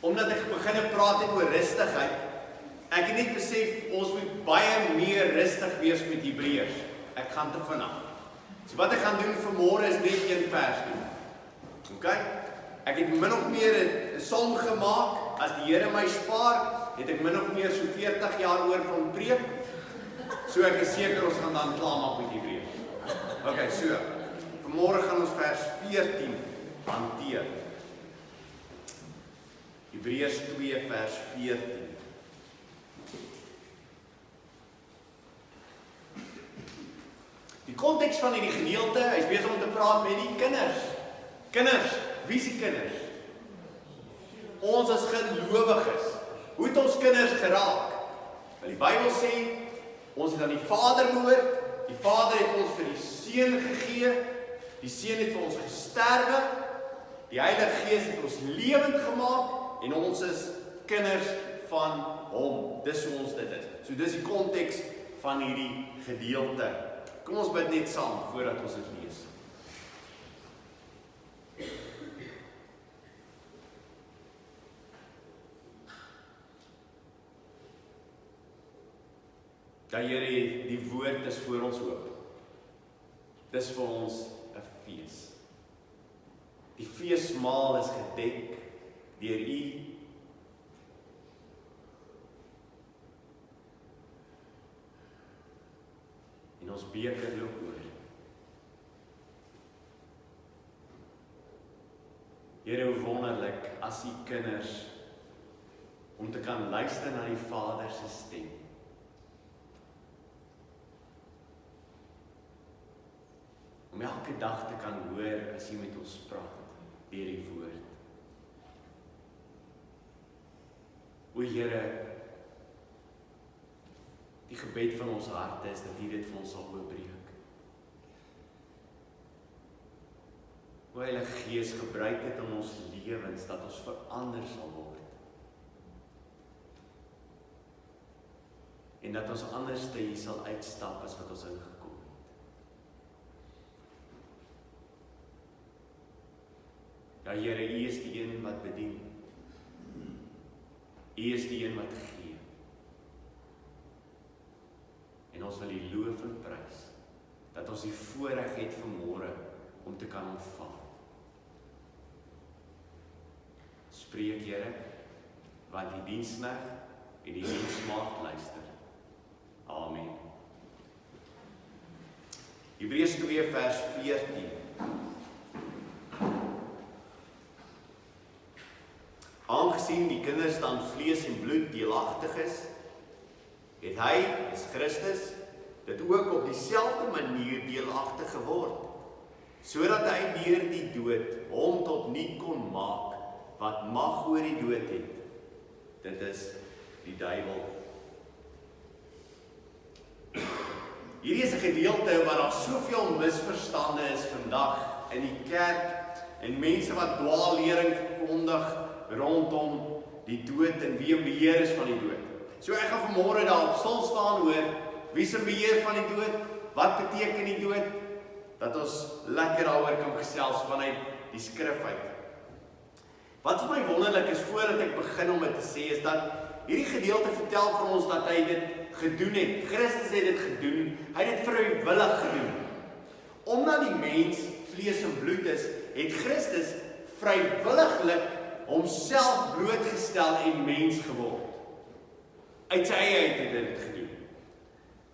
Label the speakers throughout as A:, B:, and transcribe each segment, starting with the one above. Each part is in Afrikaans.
A: omdat ek begin praat het oor rustigheid, ek het net besef, ons moet baie meer rustig wees met Hebreërs. Ek gaan te vinnig. So wat ek gaan doen vanmôre is net een vers doen. OK? Ek het min of meer 'n som gemaak, as die Here my spaar, het ek min of meer so 40 jaar oor van preek. So ek is seker ons gaan dan klaar maak met Hebreërs. OK, so. Vanmôre gaan ons vers 14 hanteer. Hebreërs 2 vers 14. Die konteks van hierdie gedeelte, hy is besig om te praat met die kinders. Kinders, wie is die kinders? Ons as gelowiges. Hoe het ons kinders geraak? Want die Bybel sê, ons het aan die Vader behoort, die Vader het ons vir die Seun gegee, die Seun het vir ons gesterwe, die Heilige Gees het ons lewend gemaak, en ons is kinders van hom. Dis hoe ons dit is. So dis die konteks van hierdie gedeelte. Kom ons bid net saam voordat ons dit lees. Ja Here, die woord is voor ons oop. Dis vir ons 'n fees. Die feesmaal is gedek deur U. En ons beker loop oor. Here, hoe wonderlik as U kinders om te kan luister na die Vader se stem. Om elke dag te kan hoor as U met ons praat deur die woord. O Here, die gebed van ons harte is dat U dit vir ons sal oopbreek. O Heilige Gees, gebruik dit in ons lewens dat ons verander sal word. En dat ons anders te hier sal uitstap as wat ons ingekom het. Ja Here, U is die een wat bedien. U is die een wat gee. En ons wil U loof en prys, dat ons die voorreg het vanmôre om te kan ontvang. Spreek Here, want die diensknegt en die diensmaagd luister. Amen. Hebreërs 2 vers 14. Aangesien die kinders dan vlees en bloed deelagtig is, het hy, is Christus, dit ook op dieselfde manier deelagtig geword, sodat hy deur die dood hom tot niet kon maak, wat mag oor die dood het. Dit is die duiwel. Hierdie is 'n gedeelte waar daar soveel misverstande is vandag in die kerk en mense wat dwaallering verkondig rondom die dood en wie in beheer is van die dood. So ek gaan vanmôre daarop stil staan oor wie is in beheer van die dood, wat beteken die dood, dat ons lekker daaroor kan gesels vanuit die skrif uit. Wat vir my wonderlik is voordat ek begin om dit te sê, is dat hierdie gedeelte vertel vir ons dat hy dit gedoen het. Christus het dit gedoen, hy het dit vrywillig gedoen. Omdat die mens vlees en bloed is, het Christus vrywilliglik homself blootgestel en mens geword. Uit sy eie uit het hy dit gedoen.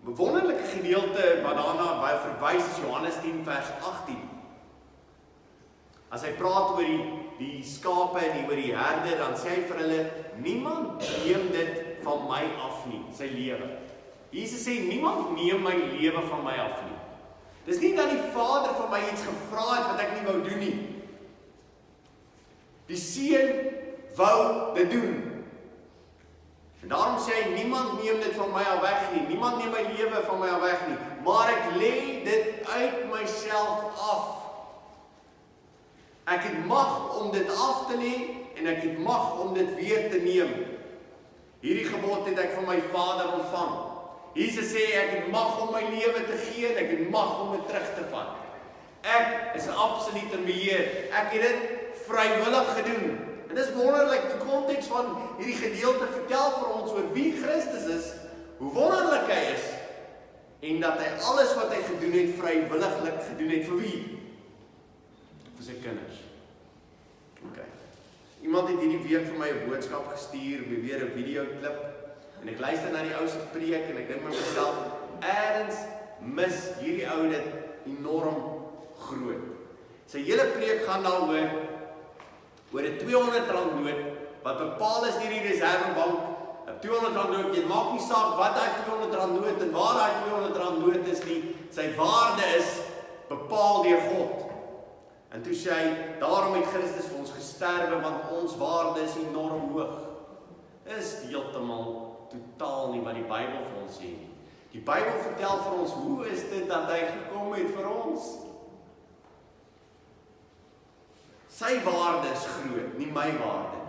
A: 'n Wonderlike gedeelte wat daarna baie verwys is Johannes 10 vers 18. As hy praat oor die skape en oor die herder, dan sê hy vir hulle, niemand neem dit van my af nie, sy lewe. Jesus sê, niemand neem my lewe van my af nie. Dis nie dat die Vader van my iets gevra het wat ek nie wou doen nie. Die Seun wou dit doen. En daarom sê hy, niemand neem dit van my af weg nie, niemand neem my lewe van my af weg nie, maar ek lê dit uit myself af. Ek het mag om dit af te lê en ek het mag om dit weer te neem. Hierdie gebod het ek van my Vader ontvang. Jesus sê ek het mag om my lewe te gee en ek het mag om dit terug te vat. Ek is absoluut in beheer. Ek het dit vrywillig gedoen. En dis wonderlik, die konteks van hierdie gedeelte vertel vir ons oor wie Christus is, hoe wonderlik hy is, en dat hy alles wat hy gedoen het, vrywilliglik gedoen het vir wie? Vir sy kinders. Okay. Iemand het hierdie week vir my 'n boodskap gestuur, weer 'n videoklip, en ek luister na die ou se preek, en ek dink met myself, ergens mis hierdie ou dit enorm groot. Sy hele preek gaan daaroor, oor 'n R200 noot, wat bepaal is deur die Reservebank, 'n R200 noot, jy maak nie saak wat daai R200 noot en waar daai R200 noot is nie, sy waarde is bepaal deur God. En toe sê hy, daarom het Christus vir ons gesterwe, want ons waarde is enorm hoog. Is heeltemal totaal nie wat die Bybel vir ons sê nie. Die Bybel vertel vir ons, hoe is dit dat hy gekom het vir ons? Sy waarde is groot, nie my waarde nie.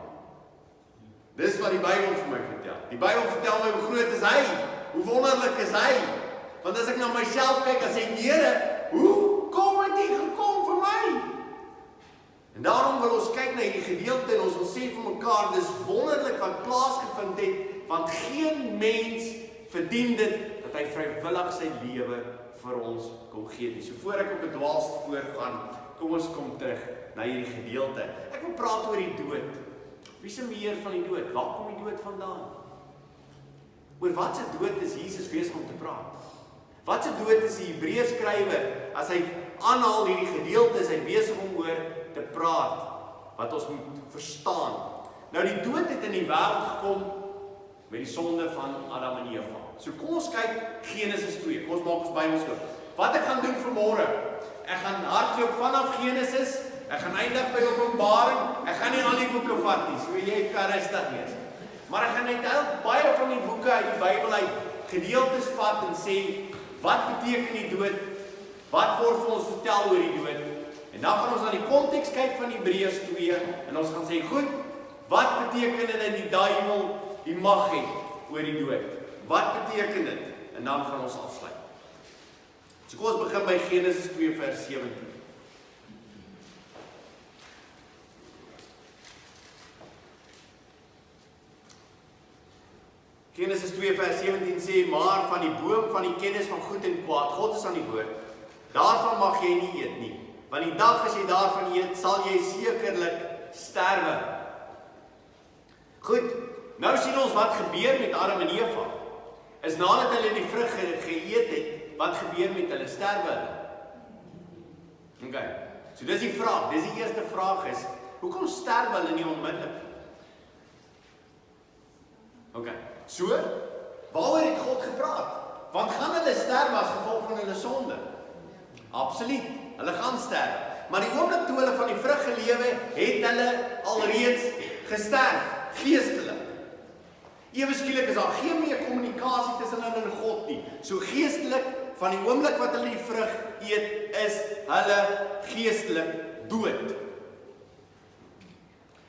A: Dis wat die Bybel vir my vertel. Die Bybel vertel my hoe groot is hy, hoe wonderlik is hy. Want as ek na myself kyk, as ek Here, hoe kom het hy gekom vir my? En daarom wil ons kyk na hierdie gedeelte en ons wil sê vir mekaar, dis wonderlik wat plaasgevind het, want geen mens verdien dit dat hy vrywillig sy lewe vir ons kom gee nie. So voor ek op 'n dwaalspoor gaan, kom ons kom terug na hierdie gedeelte. Ek wil praat oor die dood. Wie se meer van die dood? Waar kom die dood vandaan? Oor wat se dood is Jesus besig om te praat? Wat se dood is die Hebreë skrywer as hy aanhaal hierdie gedeelte, is hy besig om oor te praat wat ons moet verstaan. Nou die dood het in die wêreld gekom met die sonde van Adam en Eva. So kom ons kyk Genesis 2. Kom ons maak ons Bybels oop. Wat ek gaan doen vanmôre? Ek gaan hardloop vanaf Genesis, ek gaan eindig by Openbaring, ek gaan nie al die boeke vat nie, so jy kan rustig wees. Maar ek gaan net baie van die boeke uit die Bybel uit gedeeltes vat en sê, wat beteken die dood? Wat word vir ons vertel oor die dood? En dan gaan ons na die konteks kyk van Hebreërs 2 en ons gaan sê, goed, wat beteken dit dat die duiwel die mag het oor die dood? Wat beteken dit? En dan gaan ons afsluit. So kom ons begin by Genesis 2 vers 17. Genesis 2 vers 17 sê, maar van die boom van die kennis van goed en kwaad, God is aan die woord, daarvan mag jy nie eet nie, want die dag as jy daarvan eet, sal jy sekerlik sterwe. Goed, nou sien ons wat gebeur met Adam en Eva. Is nadat hulle die vrug geëet het, wat gebeur met hulle? Sterwe hulle? Okay, so dis die vraag, dis die eerste vraag is, hoekom sterwe hulle nie onmiddellik? Okay, so, waaroor het God gepraat? Want gaan hulle sterwe as gevolg van hulle sonde? Absoluut, hulle gaan sterwe. Maar die oomblik toe hulle van die vrug gelewe, het hulle alreeds gesterf, geestelik. Ewe skielik is daar geen meer kommunikasie tussen hulle en God nie. So geestelik, van die oomblik wat hulle die vrug eet, is hulle geestelik dood.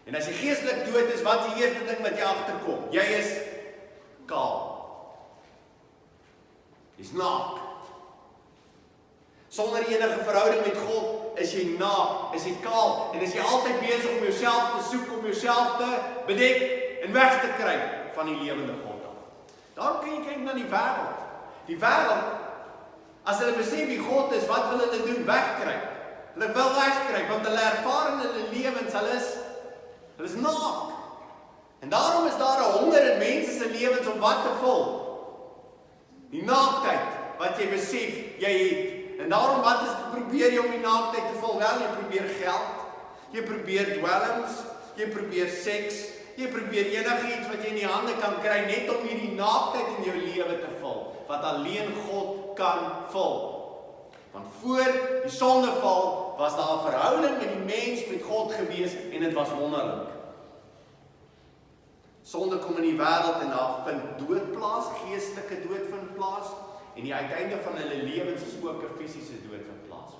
A: En as jy geestelik dood is, wat is die eerste ding wat jy agterkom? Jy is kaal. Jy's naak. Sonder enige verhouding met God is jy naak, is jy kaal, en is jy altyd besig om jouself te soek, om jouself te bedek en weg te kry van die lewende God af. Daar kan jy kyk na die wêreld. Die wêreld, as hulle besef wie God is, wat wil hulle doen? Wegkry. Hulle wil wegkry, want hulle ervaar in hulle lewens, hulle is naak. En daarom is daar 'n honger in mense se lewens om wat te vul? Die naaktheid wat jy besef jy het. En daarom probeer jy om die naaktheid te vul? Wel, jy probeer geld, jy probeer dwelms, jy probeer seks, jy probeer enigiets wat jy in die hande kan kry, net om hierdie naaktheid in jou lewe te vul, wat alleen God kan vul. Want voor die sondeval was daar 'n verhouding met die mens met God gewees en dit was wonderlik. Sonde kom in die wêreld en daar vind dood plaas, geestelike dood vind plaas, en die uiteinde van hulle lewens is ook 'n fisiese dood vind plaas.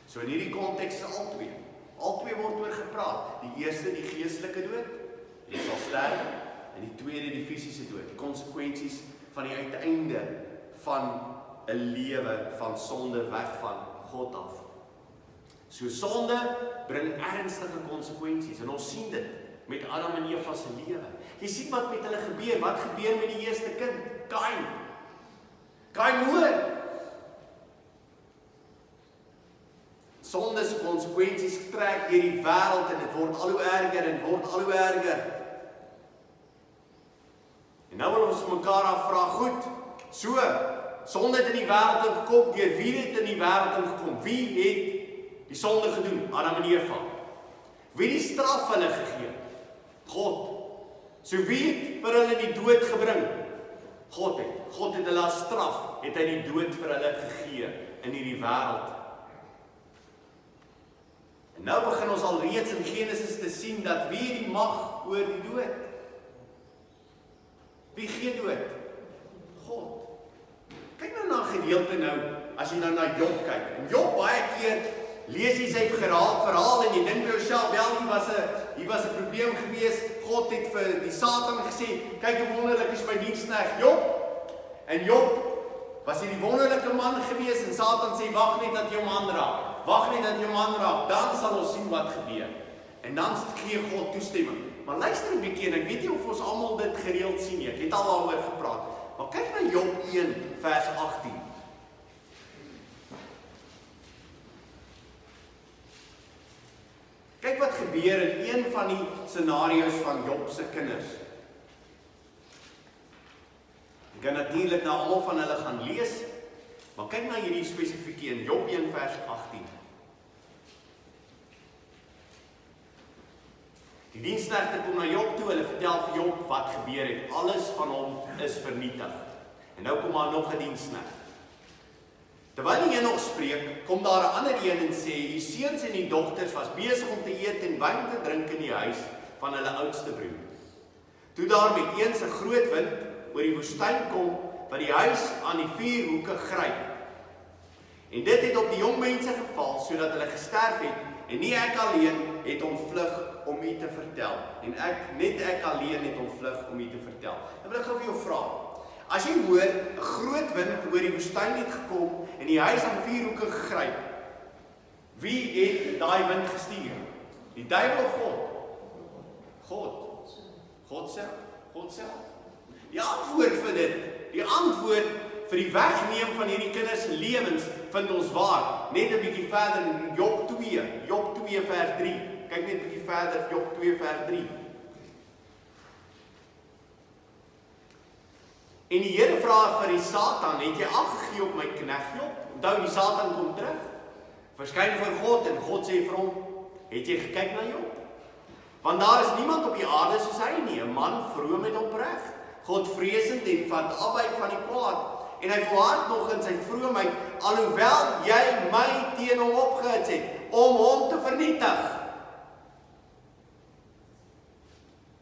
A: So in hierdie konteks is albei word oor gepraat. Die eerste, die geestelike dood, jy sal sterf, en die tweede, die fisiese dood, die konsekwensies van die uiteinde van 'n lewe van sonde weg van God af. So sonde bring ernstige konsekwensies en ons sien dit met Adam en Eva se lewe. Jy sien wat met hulle gebeur. Wat gebeur met die eerste kind? Kain. Kain moord. Sonde se konsekwensies trek deur die wêreld en dit word al hoe erger en word al hoe erger. En nou wil ons mekaar afvra, goed, so, sonde het in die wêreld ingekom, deur wie het in die wêreld ingekom? Wie het die sonde gedoen? Adam en Eva. Wie het die straf hulle gegee? God. So wie het vir hulle die dood gebring? God het. God het hulle as straf, het hy die dood vir hulle gegee in hierdie wêreld. En nou begin ons al reeds in Genesis te sien dat wie het die mag oor die dood? Wie gee dood? God. Kyk nou na gedeelte nou, as jy nou na Job kyk. En Job baie keer lees jy sy verhaal en jy dink by jouself, wel, hier was 'n probleem gewees. God het vir die Satan gesê, kyk hoe wonderlik is my diensknegt Job. En Job was hierdie wonderlike man gewees en Satan sê, wag net dat jy hom aanraak. Wag net dat jy hom aanraak, dan sal ons sien wat gebeur. En dan gee God toestemming. Maar luister 'n bietjie en ek weet nie of ons almal dit gereeld sien nie. Ek het al daaroor gepraat. Maar kyk na Job 1 vers 18. Kyk wat gebeur in een van die scenario's van Job se kinders. Ek kan natuurlik nou almal van hulle gaan lees, maar kyk na hierdie spesifieke in Job 1 vers 18. Die diensknegte kom na Job toe, hulle vertel vir Job wat gebeur het. Alles van hom is vernietig. En nou kom daar nog 'n diensknegt. Terwyl die een nog spreek, kom daar 'n ander een en sê, die seuns en die dogters was besig om te eet en wyn te drink in die huis van hulle oudste broer. Toe daar met eens 'n groot wind oor die woestyn kom, wat die huis aan die vier hoeke gryp. En dit het op die jong mense geval, sodat hulle gesterf het, en nie ek alleen het ontvlug om u te vertel. En ek alleen het ontvlug om u te vertel. Nou wil ek gou vir jou vra. As jy hoor, 'n groot wind oor die woestyn het gekom en die huis aan vier hoeke gegryp. Wie het daai wind gestuur? Die duiwel of God? God. God self. God self. Die antwoord vir dit, die antwoord vir die wegneem van hierdie kinders se lewens vind ons waar? Net 'n bietjie verder in Job 2 vers 3. Kyk net 'n bietjie verder, Job 2 vers 3. En die Here vra vir die Satan, het jy afgegee op my knegt Job? Onthou, die Satan kom terug, verskyn voor God en God sê vir hom, het jy gekyk na Job? Want daar is niemand op die aarde soos hy nie, 'n man vroom en opreg, Godvreesend en van afwyk van die kwaad. En hy volhard nog in sy vroomheid, alhoewel jy my teen hom opgehits het, om hom te vernietig.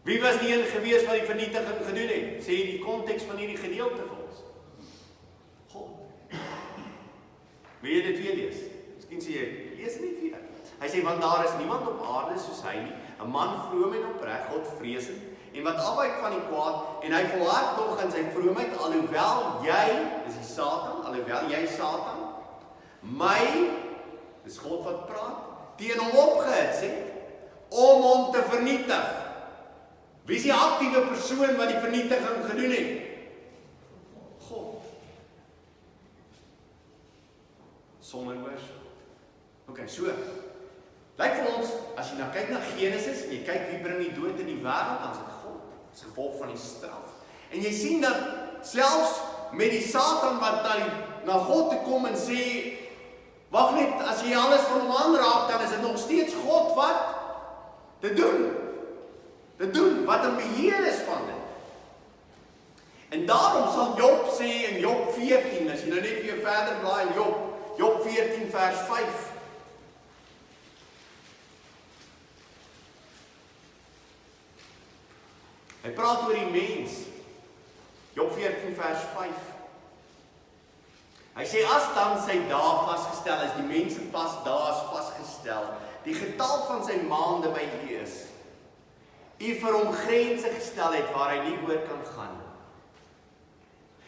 A: Wie was die een gewees wat die vernietiging gedoen het? Sê die konteks van hierdie gedeelte vir ons. God. Wil jy dit weer lees? Miskien sê jy, lees net weer. Hy sê, want daar is niemand op aarde soos hy nie, 'n man vroom en opreg, Godvreesend, en wat afwyk van die kwaad, en hy volhard nog in sy vroomheid, alhoewel jy, is die Satan, alhoewel jy Satan, my, dis God wat praat, teen hom opgehits het, om hom te vernietig. Wie is die aktiewe persoon wat die vernietiging gedoen het? God. Sonder oorsaak. Okay, so, lyk vir ons, as jy nou kyk na Genesis, en jy kyk wie bring die dood in die wêreld, dan is dit God. Dit is gevolg van die straf. En jy sien dat, selfs met die Satan wat na God te kom en sê, wag net, as jy alles van hom aanraak, dan is dit nog steeds God wat te doen. Wat in beheer is van dit. En daarom sal Job sê in Job 14, as jy nou net weer verder blaai in Job 14 vers 5. Hy praat oor die mens. Job 14 vers 5. Hy sê, as dan sy dae vasgestel is, die mens se dae is vasgestel, die getal van sy maande by U is, U vir hom grense gestel het waar hy nie oor kan gaan.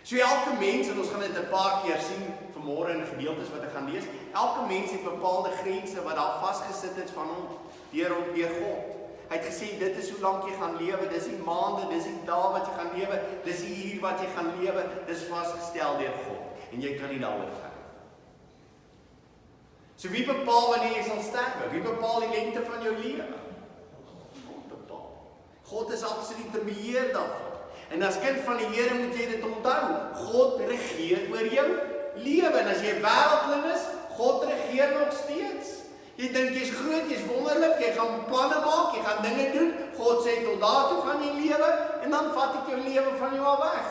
A: So elke mens, en ons gaan dit 'n paar keer sien vanmôre in gedeeltes wat ek gaan lees, elke mens het bepaalde grense wat daar vasgesit is van hom deur God. Hy het gesê, dit is hoe lank jy gaan lewe, dis die maande, dis die dae wat jy gaan lewe, dis die uur wat jy gaan lewe, dis vasgestel deur God, en jy kan nie daaroor gaan. So wie bepaal wanneer jy sal sterwe? Wie bepaal die lengte van jou lewe? God bepaal. God is absoluut in beheer daarvan. En as kind van die Here moet jy dit onthou, God regeer oor jou lewe, en as jy wêreldling is, God regeer nog steeds. Jy dink jy's groot, jy's wonderlik, jy gaan planne maak, jy gaan dinge doen, God sê tot daartoe gaan jy lewe, en dan vat ek jou lewe van jou af weg.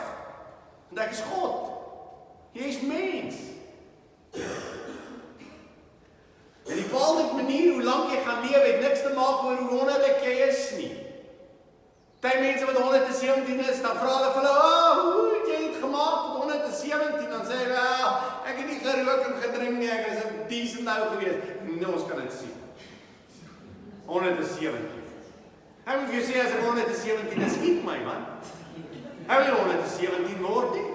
A: Want ek is God. Jy is mens. En die bepaalde manier hoe lank jy gaan lewe, het niks te maak oor hoe wonderlik jy is nie. Party mense wat 117 is, dan vra hulle vir hulle, hoe het jy het gemaak tot 117? Dan sê hulle, ek het nie gerook en gedrink nie, ek is 'n decent ou gewees. Nee, ons kan dit sien. 117. Hy moet vir jou sê, as ek 117 is, skiet my, man. Hy wil nie 117 word nie.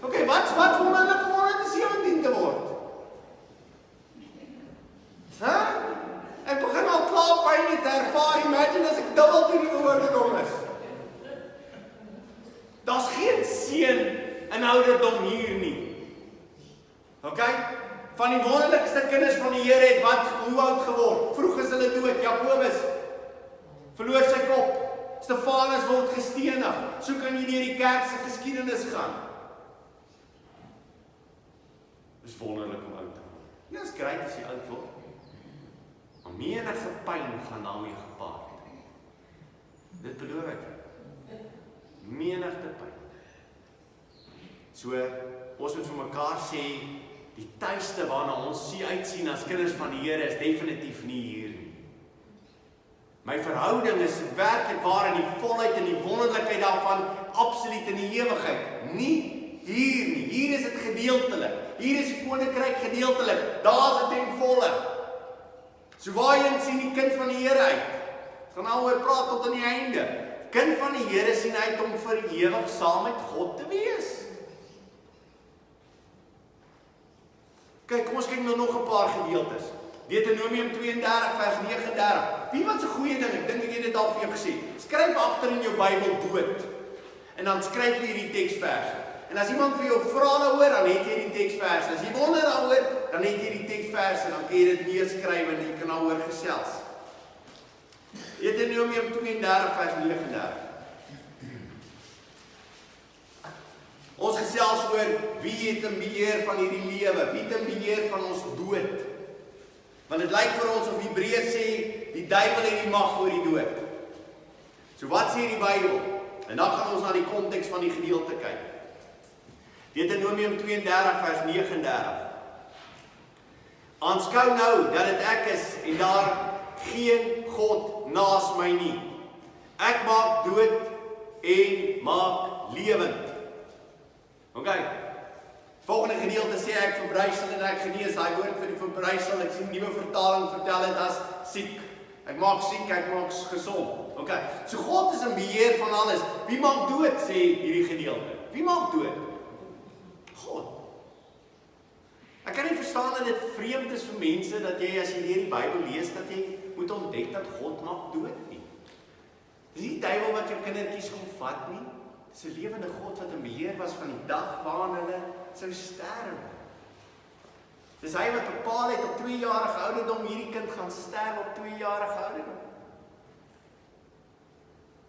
A: Okay, wat wonderlik om 117 te word? Ek begin al klaar pyn te ervaar, imagine as ek dubbel toe die ouderdom is. Daar's geen seën in ouderdom hier nie. Okay? Van die wonderlikste kinders van die Here het hoe oud geword? Vroeg is hulle dood. Jakobus verloor sy kop. Stefanus word gestenig. So kan jy deur die kerk se geskiedenis gaan. Dis wonderlik om oud te word. Ja, is great as jy oud word. Maar menige pyn gaan daarmee gepaard. Dit beloof ek. Menigte pyn. So, ons moet vir mekaar sê, die tuiste waarna ons uitsien as kinders van die Here is definitief nie hier nie. My verhouding is werklik waar in die volheid en die wonderlikheid daarvan, absoluut in die ewigheid. Nie hier nie. Hier is dit gedeeltelik. Hier is die koninkryk gedeeltelik. Daar is dit ten volle. So waarheen sien die kind van die Here uit? Ons gaan alweer praat tot aan die einde. Kind van die Here sien uit om vir ewig saam met God te wees. Kyk, kom ons kyk nou nog 'n paar gedeeltes. Deuteronomium 32 vers 39. Wie wat 'n goeie ding, ek dink ek het dit al vir jou gesê. Skryf agter in jou Bybel dood. En dan skryf jy hierdie teksverse. En as iemand vir jou vra daaroor, dan het jy die teksverse. As jy wonder daaroor, dan het jy die teksverse, dan kan jy dit neerskryf en jy kan daaroor gesels. Deuteronomium 32 vers 39. Ons gesels oor wie het in beheer van hierdie lewe, wie het in beheer van ons dood. Want dit lyk vir ons of Hebreë sê, die duiwel het die mag oor die dood. So wat sê die Bybel? En dan gaan ons na die konteks van die gedeelte kyk. Deuteronomium 32 vers 39. Aanskou nou dat dit ek is en daar geen God naas my nie. Ek maak dood en maak lewend. Okay. Volgende gedeelte sê ek verbrysel en ek genees. Daai woord vir die verbrysel, ek sien nuwe vertaling vertel dit as siek. Ek maak siek, ek maak gesond. Okay. So God is in beheer van alles. Wie maak dood, sê hierdie gedeelte? Wie maak dood? God. Ek kan nie verstaan dat dit vreemd is vir mense dat jy as jy die Bybel lees dat jy moet ontdek dat God maak dood nie. Dis nie die duiwel wat jou kindertjies kom vat nie. Dis 'n lewende God wat in beheer was van die dag waarin hulle sou sterf. Dis hy wat bepaal het op 2-jarige ouderdom hierdie kind gaan sterf op 2-jarige ouderdom.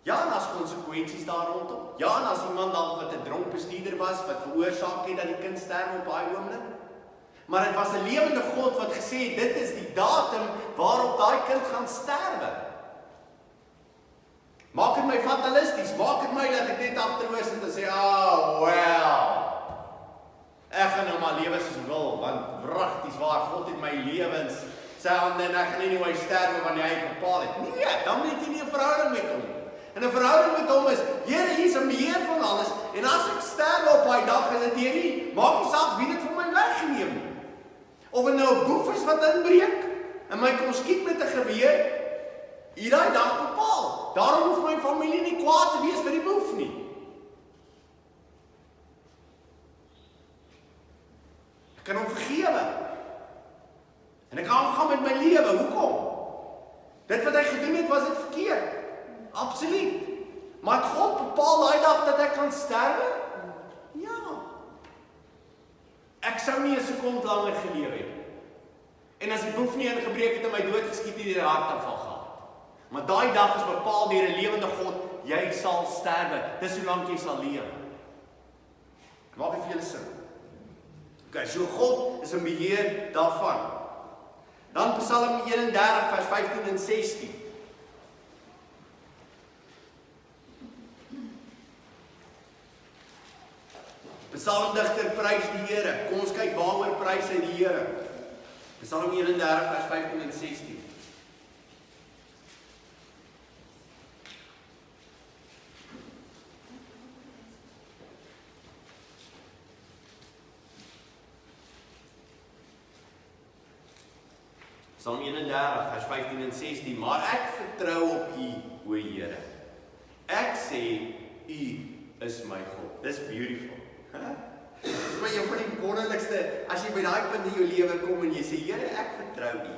A: Ja, en as konsekwensies daar rondom. Ja, en as iemand dan wat 'n dronk bestuurder was wat veroorsaak het dat die kind sterf op daai oomblik. Maar dit was 'n lewende God wat gesê het dit is die datum waarop daai kind gaan sterwe. Maak dit my fatalisties, maak dit my dat ek net agteroor sit en sê, well. Ek gaan nou maar lewe soos wil, want wragties waar God het my lewens sy hande en ek gaan anyway sterwe wanneer hy bepaal het. Nee, dan moet jy nie 'n verhouding met hom. En 'n verhouding met hom is, Here, hier is 'n beheer van alles en as ek sterwe op daai dag is dit deur nie, maak nie saak wie dit vir my weggeneem nie. Of dit nou 'n boef is wat inbreek en my kom skiet met 'n geweer, hier daai dag bepaal. Daarom hoef my familie nie kwaad te wees vir die boef nie. Ek kan hom vergewe. En ek gaan met my lewe. Hoekom? Dit wat hy gedoen het, was dit verkeerd? Absoluut. Maar het God bepaal daai dag dat ek kan sterwe? Ja. Ek sou nie 'n sekond langer gelewe het. En as die boef nie ingebreek het en my dood geskiet het, die hartaanval gehad. Maar daai dag is bepaal deur 'n lewende God, jy sal sterwe. Dis hoe lank jy sal lewe. Maak dit vir julle sin. Okay, so God is in beheer daarvan. Dan Psalm 31 vers 15 en 16. Psalmdigter prys die Here. Kom ons kyk waaroor prys hy die Here. Psalm 31 vers 15 en 16. Psalm 31 vers 15 en 16. Maar ek vertrou op U, o Here. Ek sê U is my God. Dis beautiful. Dit is my een van die wonderlikste, as jy by daai punt in jou lewe kom en jy sê, Here, ek vertrou U.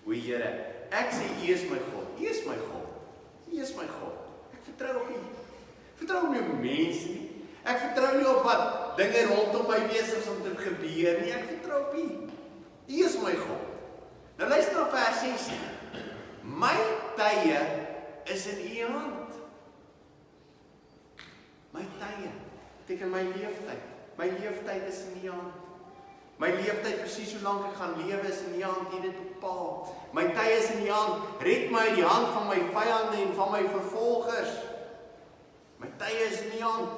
A: O Here, ek sê U is my God. U is my God. U is my God. Ek vertrou op U. Ek vertrou nie op mense nie. Ek vertrou nie op wat dinge rondom my besig is om te gebeur nie. Ek vertrou op U. U is my God. Nou luister na vers 16. My tye is in U hand. My tye. Beteken my leeftyd. My leeftyd is in U hand. My leeftyd, presies hoe lank ek gaan lewe, is in U hand. U dit bepaal. My tye is in U hand. Red my uit die hand van my vyande en van my vervolgers. My tye is in U hand.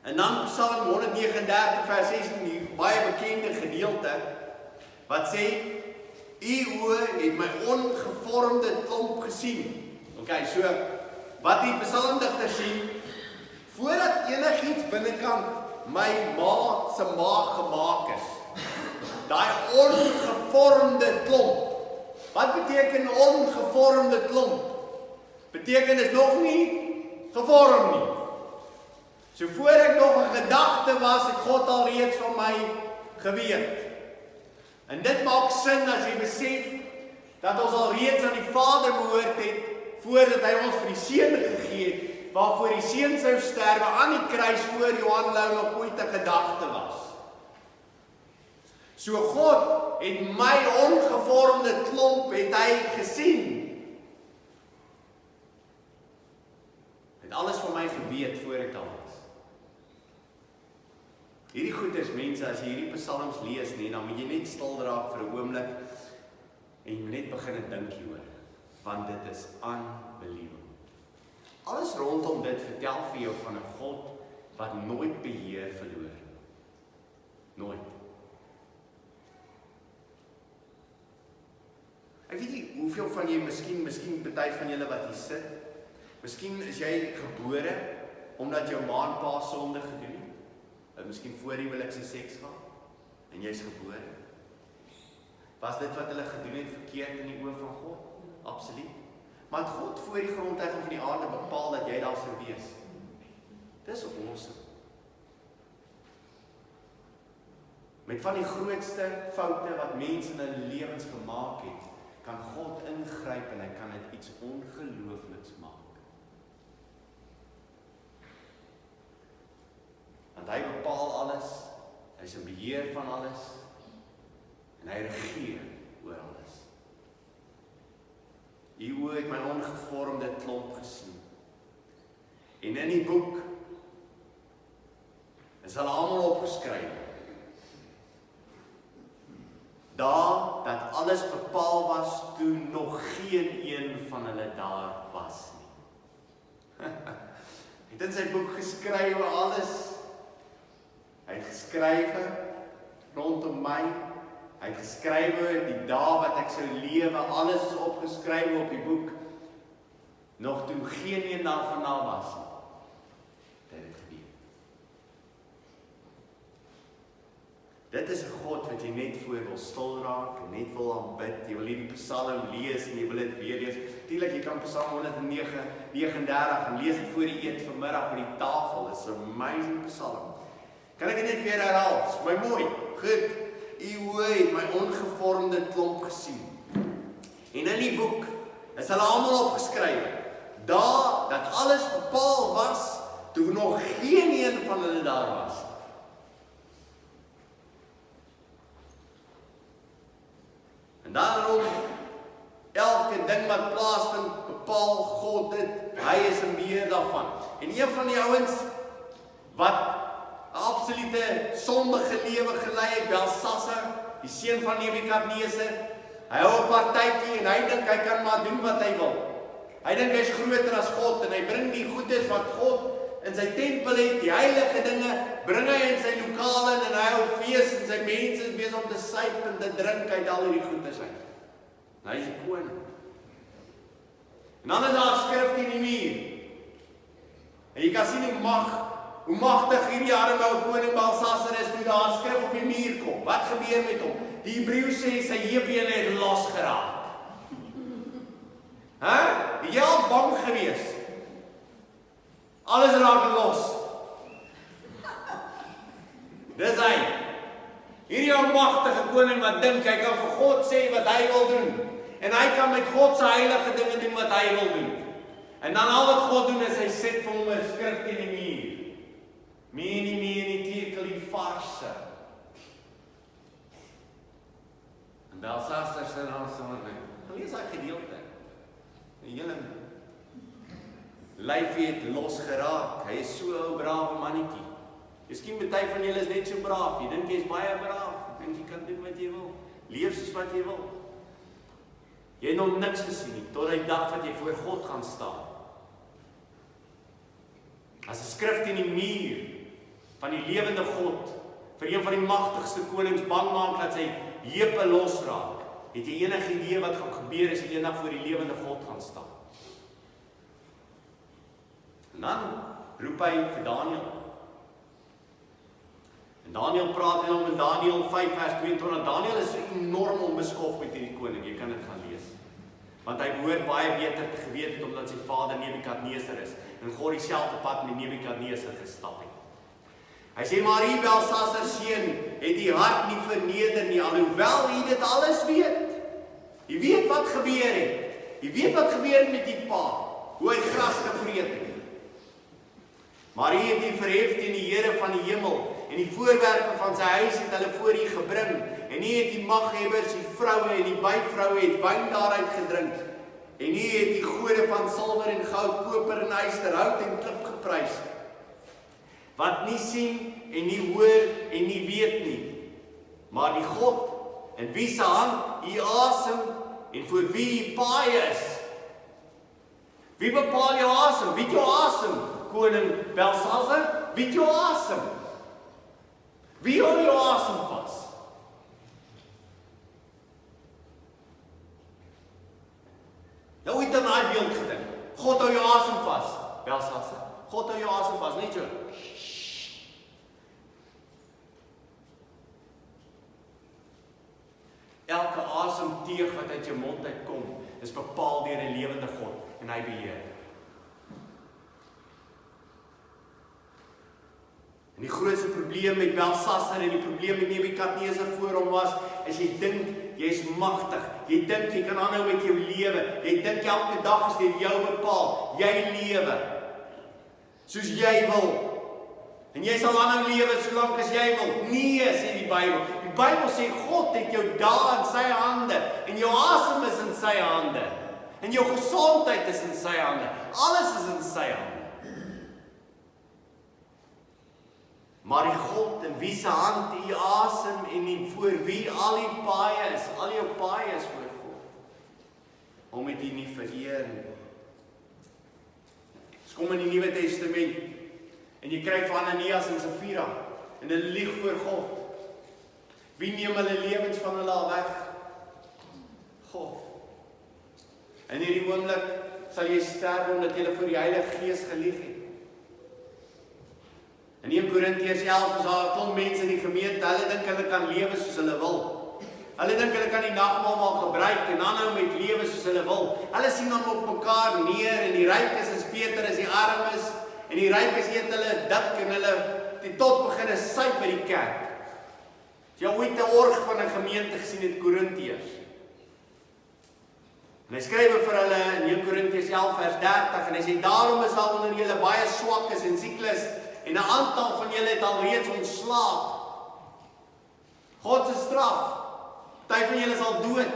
A: En dan Psalm 139 vers 16, die baie bekende gedeelte, wat sê, U oë het my ongevormde klomp gesien. Okay, so, wat die psalmdigter sien, voordat enigiets binnekant my ma se maag gemaak is, daai ongevormde klomp. Wat beteken ongevormde klomp? Beteken is nog nie gevorm nie. So voor ek nog 'n gedagte was, het God al reeds van my geweet. En dit maak sin as jy besef dat ons al reeds aan die Vader behoort het, voordat hy ons vir die Seun gegee het, waarvoor die Seun sou sterwe aan die kruis voor Johan Lou nog ooit 'n gedagte was. So God het my ongevormde klomp het hy gesien. Het alles van my geweet voor ek daar was. Hierdie goed is mense, as jy hierdie psalms lees, dan moet jy net stil raak vir 'n oomblik en jy moet net begin dink hieroor, want dit is unbelievable. Alles rondom dit vertel vir jou van 'n God wat nooit beheer verloor. Nooit. Ek weet nie hoeveel van jy, miskien party van julle wat hier sit, miskien is jy gebore omdat jou ma en pa sonde gedoen het. Miskien voor die huwelikse seks gehad en jy's gebore. Was dit wat hulle gedoen het verkeerd in die oë van God? Absoluut. Maar het God voor die grondlegging van die aarde bepaal dat jy daar sou wees? Dis awesome. Met van die grootste foute wat mense in hulle lewens gemaak het, kan God ingryp en hy kan dit iets ongeloofliks maak. Want hy bepaal alles, hy is in beheer van alles, en hy regeer oor alles. U oë het my ongevormde klomp gesien. En in die boek is hulle almal opgeskryf. Daar dat alles bepaal was toe nog geen een van hulle daar was nie. Hy het in sy boek geskryf oor alles. Hy het geskryf rondom my. Hy het geskryf oor die dae wat ek sou lewe. Alles is opgeskryf op die boek. Nog toe geen een daarvan daar was nie. Dit het gebeur. Dit is 'n God wat jy net voor wil stil raak en net wil aanbid. Jy wil hierdie psalm lees en jy wil dit weer lees. Tuurlik, jy kan Psalm 139 en lees dit voor die eet vanmiddag by die tafel. Dit is 'n amazing psalm. Kan ek dit net weer herhaal? Dis my mooi. Goed. U oë het my ongevormde klomp gesien. En in die boek is hulle almal opgeskryf. Daar dat alles bepaal was toe nog geen een van hulle daar was. En daarom elke ding wat plaasvind, bepaal God dit. Hy is 'n beheer daarvan. En een van die ouens wat 'n absolute sondige lewe gelei het, Belsasar, die seun van Nebukadneser, hy hou 'n partytjie en hy dink hy kan maar doen wat hy wil. Hy dink hy's groter as God en hy bring die goedes wat God in sy tempel het, die heilige dinge, bring hy in sy lokale en hy hou fees en sy mense is besig om te suip en te drink uit al hierdie goedes uit. Nou hy is die koning. En dan is daar 'n skrif teen die muur. En jy kan sien hoe magtig hierdie arme ou koning Belsasar is toe daar 'n skrif op die muur kom. Wat gebeur met hom? Die Hebreë sê sy heupbene het losgeraak. Het jy al bang gewees? Alles raak los. Dis hy. Hierdie ou magtige koning wat dink hy kan vir God sê wat hy wil doen. En hy kan met God se heilige dinge doen wat hy wil doen. En dan al wat God doen is hy sit vir hom 'n skrif teen die muur. Menie teken die farse. En Belsasar sê dan sommer, lees daai gedeelte. Die hele lyfie het losgeraak. Hy is so 'n ou brawe mannetjie. Miskien baie van julle is net so braaf. Jy dink jy's baie braaf. Jy dink jy kan doen wat jy wil. Leef soos wat jy wil. Jy het nog niks gesien nie, tot die dag wat jy voor God gaan staan. As 'n skrif teen die muur van die lewende God vir een van die magtigste konings bang maak dat sy heupe losraak, het jy enige idee wat gaan gebeur as jy eendag voor die lewende God gaan staan? En dan roep hy vir Daniël. En Daniël praat met hom in Daniël 5 vers 22. Daniël is enorm onbeskof met hierdie koning, jy kan dit gaan lees. Want hy behoort baie beter te geweet het omdat sy vader Nebukadneser is en God dieselfde pad met Nebukadneser gestap het. Hy sê maar hier Belsasar seun het die hart nie verneder nie, alhoewel hy dit alles weet. Jy weet wat gebeur het. Jy weet wat gebeur het met die pa, hoe hy gras gevreet het. Maar hy het die verhef teen die Here van die hemel en die voorwerpe van sy huis het hulle voor hy gebring. En hy het die maghebbers, die vroue en die byvroue het wyn daaruit gedrink. En hy het die gode van silwer en goud, koper en yster, hout en klip geprys. Wat nie sien en nie hoor en nie weet nie. Maar die God in wie se hand u asem en vir wie u paai is. Wie bepaal jou asem? Wie het jou asem? Koning Belsasar, wie het jou asem? Wie hou jou asem vas? Nou het dan daai beeld gedink. God hou jou asem vas, Belsasar. God hou jou asem vas, net so. Elke asemteug wat uit jou mond uitkom, is bepaal deur 'n lewende God en hy beheer. En die grootste probleem met Belsasar en die probleem met Nebukadneser voor hom was, is jy dink jy's magtig. Jy dink jy kan aanhou met jou lewe. Jy dink elke dag is deur jou bepaal. Jy lewe soos jy wil. En jy sal aanhou lewe solank as jy wil. Nee, sê die Bybel. Die Bybel sê God het jou daar in sy hande en jou asem is in sy hande. En jou gesondheid is in sy hande. Alles is in sy hande. Maar die God in wie se hand u asem en voor wie al die paaie is, al jou paaie is voor God. Hom het u nie vereer nie. Dis kom in die Nuwe Testament en jy kry van Ananias en Safira en hulle lieg voor God. Wie neem hulle lewens van hulle al weg? God. In hierdie oomblik sal jy sterwe omdat jy vir die Heilige Gees gelieg het. In 1 Korintiërs 11 is daar 'n klomp mense in die gemeente, hulle dink hulle kan lewe soos hulle wil. Hulle dink hulle kan die nagmaal gebruik en aanhou met lewe soos hulle wil. Hulle sien dan op mekaar neer en die rykes is beter as die armes en die rykes eet hulle dik en hulle tot begin syp by die kerk. As jy ooit 'n org van 'n gemeente gesien het, Korintiërs. En hy skryf vir hulle in 1 Korintiërs 11 vers 30 en hy sê, daarom is daar onder julle baie swakkes en siekles en 'n aantal van julle het al reeds ontslaap. God se straf, party van julle is al dood.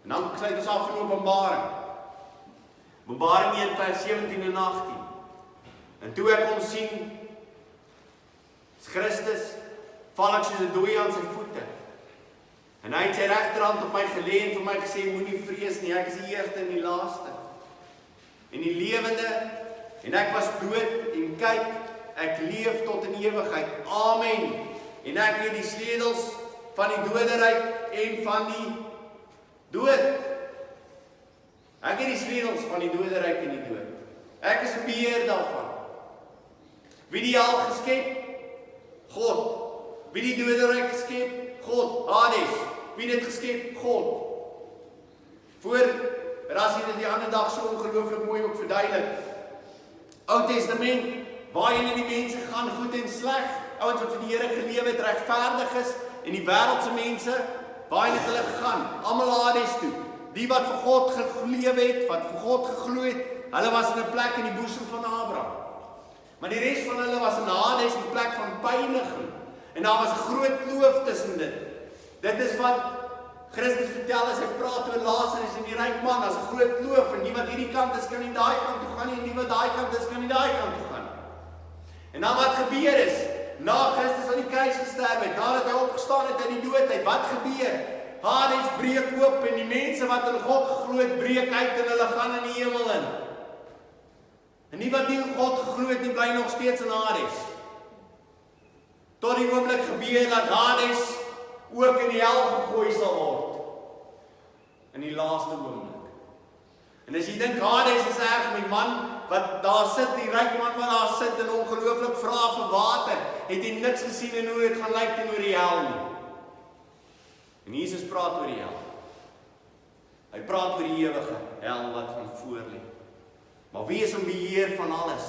A: En dan sluit ons af in Openbaring. Openbaring 1 vers 17 en 18. En toe ek hom sien, is Christus, val ek soos 'n dooie aan sy voete. En hy het sy regterhand op my gelê en vir my gesê, moenie vrees nie, ek is die eerste en die laaste. En die lewende, en ek was dood, en kyk, ek leef tot in ewigheid. Amen. En ek het die sleutels van die doderyk en van die dood. Ek het die sleutels van die doderyk en die dood. Ek is in beheer daarvan. Wie die hel geskep? God. Wie die doderyk geskep? God. Hades. Wie dit geskep? God. Ras hier die ander dag so ongelooflik mooi ook verduidelik. Ou Testament, waarin die mense gaan goed en sleg. Ouens wat vir die Here gelewe het, regverdig is, en die wêreldse mense, waarin het hulle gegaan? Almal Hades toe. Die wat vir God gelewe het, wat vir God geglo het, hulle was in 'n plek in die boesem van Abraham. Maar die res van hulle was in Hades, die plek van pyniging. En daar was 'n groot kloof tussen dit. Dit is wat Christus vertel as hy praat oor Lazarus en die ryk man, as 'n groot kloof, en die wat hierdie kant is, kan nie daai kant toe gaan nie, en die wat daai kant is, kan nie daai kant toe gaan. En dan wat gebeur is, na Christus aan die kruis gesterf het, nadat hy opgestaan het uit die dood uit, wat gebeur? Hades breek oop en die mense wat in God geglo het, breek uit en hulle gaan in die hemel in. En die wat nie in God geglo het nie, bly nog steeds in Hades. Tot die oomblik gebeur dat Hades ook in die hel gegooi sal word. In die laaste oomblik. En as jy dink Hades is erg, my man wat daar sit, die ryk man wat daar sit en ongelooflik vra vir water, het hy niks gesien en hoe dit gaan lyk teenoor die hel nie. En Jesus praat oor die hel. Hy praat oor die ewige hel wat gaan voorlê. Maar wie is in beheer van alles?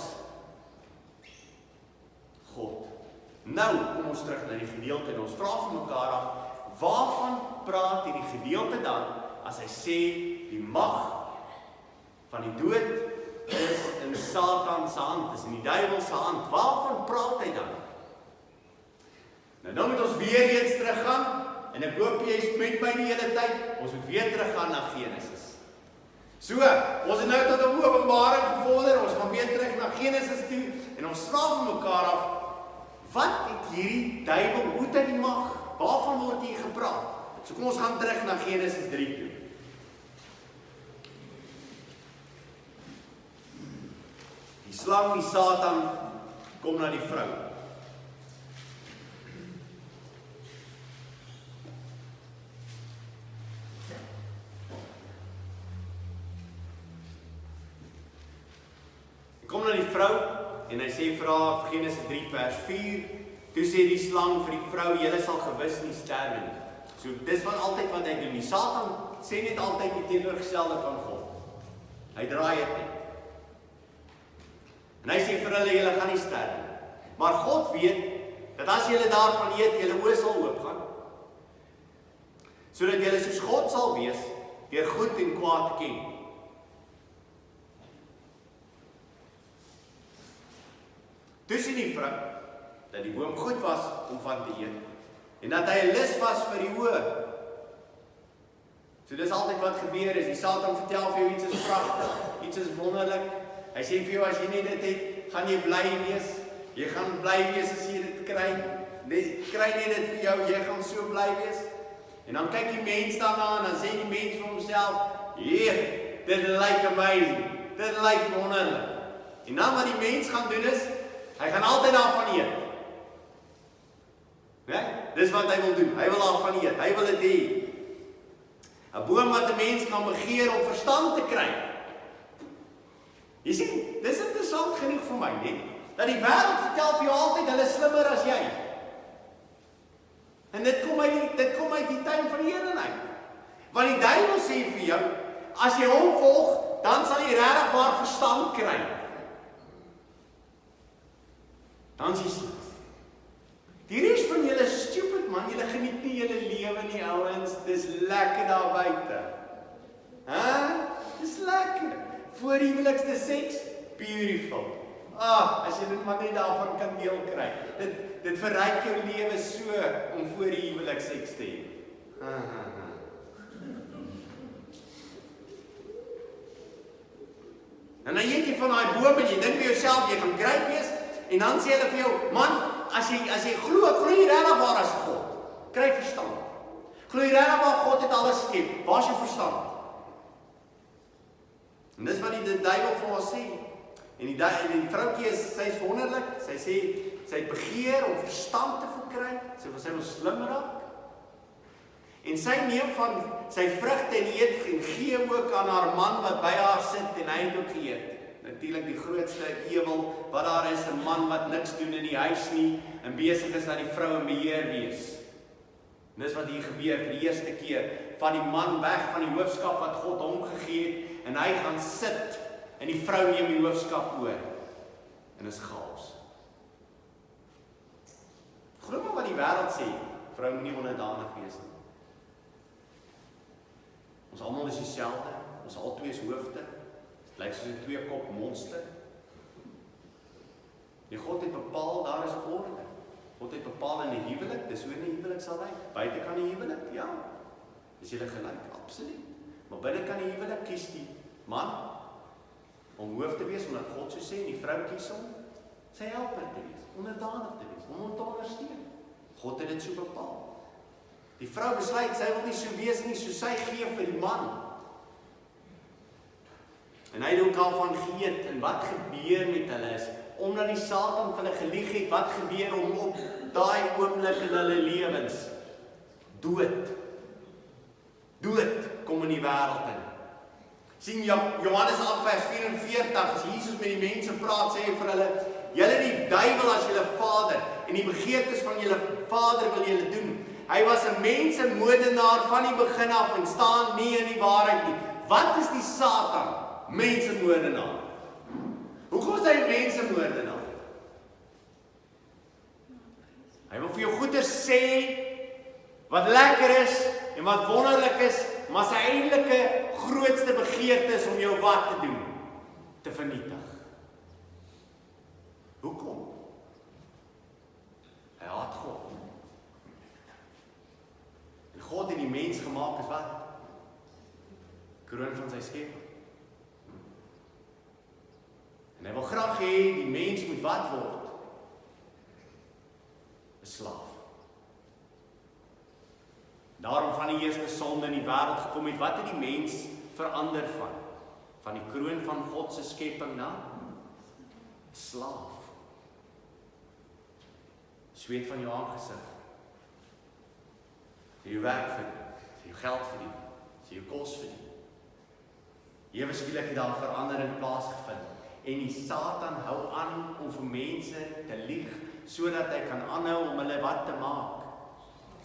A: God. Nou kom ons terug na die gedeelte en ons vra vir mekaar af, waarvan praat hierdie gedeelte dan as hy sê die mag van die dood is in Satan se hand, is in die duiwel se hand. Waarvan praat hy dan? Nou moet ons weer eens teruggaan, en ek hoop jy is met my die hele tyd, ons moet weer teruggaan na Genesis. So, ons het nou tot 'n Openbaring gevorder, ons gaan weer terug na Genesis toe, en ons vra vir mekaar af, wat het hierdie duiwel, hoe het hy die mag? Waarvan word hier gepraat? So kom ons gaan terug na Genesis 3 toe. Die slang, die Satan, kom na die vrou. Hy kom na die vrou, en hy sê vir haar, Genesis 3 vers 4, toe sê die slang vir die vrou, julle sal gewis nie sterwe nie. So, dis van altyd wat hy doen. Die Satan sê net altyd die teenoorgestelde van God. Hy draai dit net. En hy sê vir hulle, julle gaan nie sterwe nie. Maar God weet, dat as julle daarvan eet, julle oë sal oopgaan. Sodat julle soos God sal wees, deur goed en kwaad ken. Toe sien die vrou, dat die boom goed was om van te eet, en dat hy 'n lus was vir die oë. So dis altyd wat gebeur is, die Satan vertel vir jou iets is pragtig, iets is wonderlik. Hy sê vir jou, as jy net dit het, gaan jy bly wees. Jy gaan bly wees as jy dit kry. Kry net dit vir jou, jy gaan so bly wees. En dan kyk die mens daarna en dan sê die mens vir homself, dit lyk amazing, dit lyk wonderlik. En dan wat die mens gaan doen is, hy gaan altyd daarvan eet. Dis wat hy wil doen, hy wil daarvan eet, hy wil dit hê. 'n boom wat 'n mens kan begeer om verstand te kry. Jy sien, dis interessant genoeg vir my, nee? Dat die wêreld vertel vir jou altyd, hulle is slimmer as jy. En dit kom uit die tuin van die Here uit. Want die duiwel sê vir jou, as jy hom volg, dan sal jy regtig waar verstand kry. Dan is jy slim. Die res van julle is stupid man, julle geniet nie julle lewe nie ouens, dis lekker daar buite. Dis lekker. Voorhuwelikse seks, beautiful. As jy dit maar net daarvan kan deel kry. Dit verryk jou lewe so om voorhuwelik seks te hê. En dan eet jy van daai boom en jy dink by jouself jy gaan great wees en dan sê hulle vir jou, man, as jy glo jy regtig waar as God. Kry verstand. Glo jy regtig waar God het alles geskep. Waar is jou verstand? En dis wat die duiwel vir ons sê. En die vroukie sy is wonderlik. Sy sê sy het begeer om verstand te verkry. Sy wil slim raak. En sy neem van sy vrugte en eet en gee ook aan haar man wat by haar sit en hy het ook geëet. Natuurlik die grootste ewel wat daar is, 'n man wat niks doen in die huis nie en besig is dat die vrou in beheer wees. En dis wat hier gebeur vir die eerste keer, van die man weg van die hoofskap wat God hom gegee het en hy gaan sit en die vrou neem die hoofskap oor. En is chaos. Glo maar wat die wêreld sê, vrou moet nie onderdanig wees nie. Ons almal is dieselfde, ons albei is hoofde. Dit lyk soos 'n twee-kop monster. Die God het bepaal, daar is orde. God het bepaal in 'n huwelik, dis hoe 'n huwelik sal lyk. Buite kan 'n huwelik, ja. Is julle gelyk? Absoluut. Maar binne kan 'n huwelik kies die man om hoof te wees, omdat God so sê, en die vrou kies om sy helper te wees, onderdanig te wees, om hom te ondersteun. God het dit so bepaal. Die vrou besluit, sy wil nie so wees nie, so sy gee vir die man. En hy het ook al van geëet, en wat gebeur met hulle is, omdat die Satan vir hulle gelieg het, wat gebeur om op daai oomblik in hulle lewens? Dood kom in die wêreld in. Sien Johannes 8 vers 44, as Jesus met die mense praat, sê hy vir hulle, julle die duiwel as julle vader, en die begeertes van julle vader wil julle doen. Hy was 'n mensemoordenaar van die begin af en staan nie in die waarheid nie. Wat is die Satan? Mensemoordenaar. Hoekom is hy 'n mensemoordenaar? Hy wil vir jou goeders sê wat lekker is en wat wonderlik is, maar sy eintlike grootste begeerte is om jou wat te doen? Te vernietig. Hoekom? Hy haat God. En God het die mens gemaak as wat? Kroon van sy skeping. En hy wil graag hê die mens moet wat word? 'n slaaf. Daarom van die eerste sonde in die wêreld gekom het, wat het die mens verander van? Van die kroon van God se skepping na 'n slaaf. Sweet van jou aangesig. Jy werk verdien, jy geld verdien, jy kos verdien. Ewe skielik het daar verandering plaasgevind. En die Satan hou aan om vir mense te lieg, sodat hy kan aanhou om hulle wat te maak?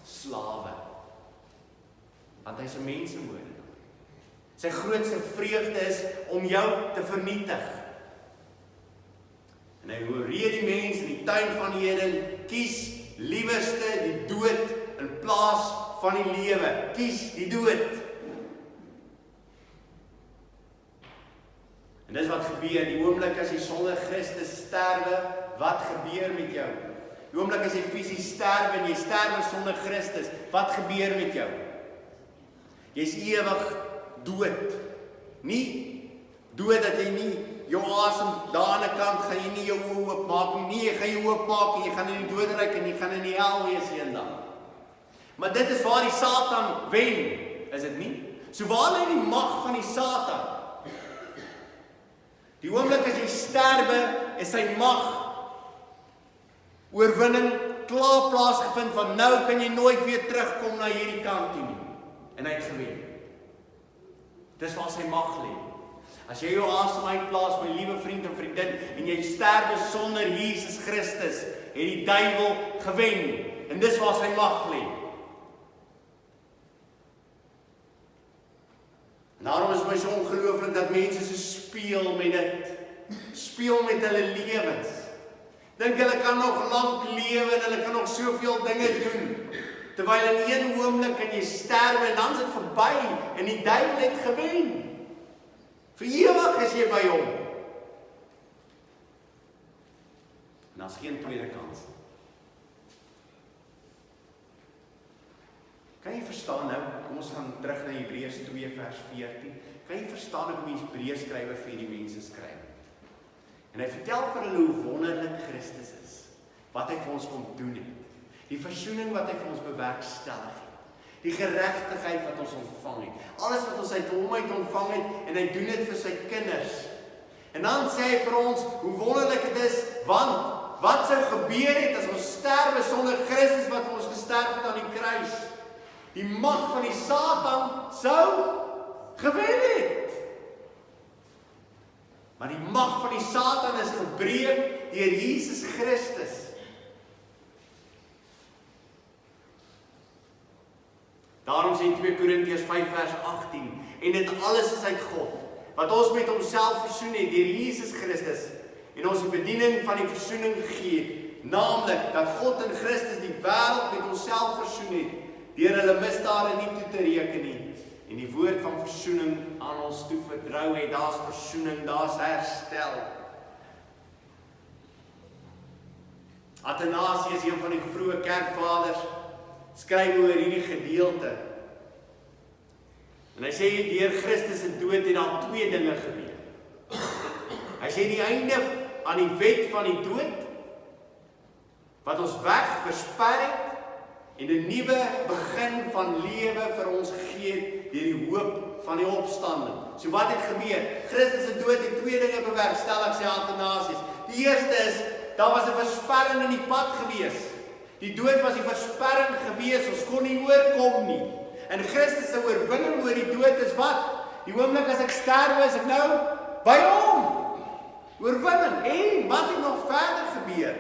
A: Slawe. Want hy's 'n mensemoordenaar. Sy grootste vreugde is om jou te vernietig. En hy hooree die mens in die tuin van die Here, kies liewerste die dood in plaas van die lewe. Kies die dood. En dis wat gebeur, die oomblik as jy sonder Christus sterwe, wat gebeur met jou? Die oomblik as jy fisies sterwe en jy sterwe sonder Christus, wat gebeur met jou? Jy's ewig dood. Nie dood dat jy nie jou asem daar aan die kant gaan jy nie jou oë oopmaak nie. Nee, jy gaan jou oopmaak en jy gaan in die doodryk en jy gaan in die hel wees eendag. Maar dit is waar die Satan wen, is dit nie? So waar lê die mag van die Satan? Die oomblik as jy sterwe, is sy mag oorwinning klaar plaasgevind van nou kan jy nooit weer terugkom na hierdie kant toe nie. En hy het gewen. Dis waar sy mag lê. As jy jou asem uitplaas, my liewe vriend en vriendin, en jy sterwe sonder Jesus Christus, het die duiwel gewen. En dis waar sy mag lê. En daarom is my so ongelooflik dat mense so speel met dit. Speel met hulle lewens. Dink hulle kan nog lank lewe en hulle kan nog soveel dinge doen. Terwyl in een oomblik kan jy sterwe en dan is dit verby en die duiwel het gewen. Vir ewig is jy by hom. En daar's geen tweede kans. Kan jy verstaan nou, kom ons gaan terug na Hebreërs 2 vers 14. Kan jy verstaan hoe die Hebreërskrywer vir die mense skryf? En hy vertel vir hulle hoe wonderlik Christus is, wat hy vir ons kom doen het, die versoening wat hy vir ons bewerkstellig het, die geregtigheid wat ons ontvang het, alles wat ons uit hom uit ontvang het, en hy doen dit vir sy kinders. En dan sê hy vir ons hoe wonderlik dit is, want wat sou gebeur het as ons sterwe sonder Christus wat vir ons gesterf het aan die kruis? Die mag van die Satan sou gewen het. Maar die mag van die Satan is gebreek deur Jesus Christus. Daarom sê 2 Korintiërs 5 vers 18, en dit alles is uit God, wat ons met homself versoen het deur Jesus Christus, en ons die bediening van die versoening gegee het, naamlik dat God in Christus die wêreld met homself versoen het, deur hulle misdade nie toe te reken nie, en die woord van versoening aan ons toe vertrou het. Daar's versoening, daar's herstel. Athanasius, een van die vroeë kerkvaders, skryf oor hierdie gedeelte. En hy sê, deur Christus se dood het daar 2 dinge gebeur. Hy sê die einde aan die wet van die dood, wat ons weg versper het, en 'n nuwe begin van lewe vir ons gegee het deur die hoop van die opstanding. So wat het gebeur? Christus se dood het 2 dinge bewerkstellig, sê Athanasius. Die eerste is, daar was 'n versperring in die pad gewees. Die dood was die versperring gewees, ons kon nie oorkom nie. En Christus se oorwinning oor die dood is wat? Die oomblik as ek sterwe, is ek nou by hom. Oorwinning. En wat het nog verder gebeur?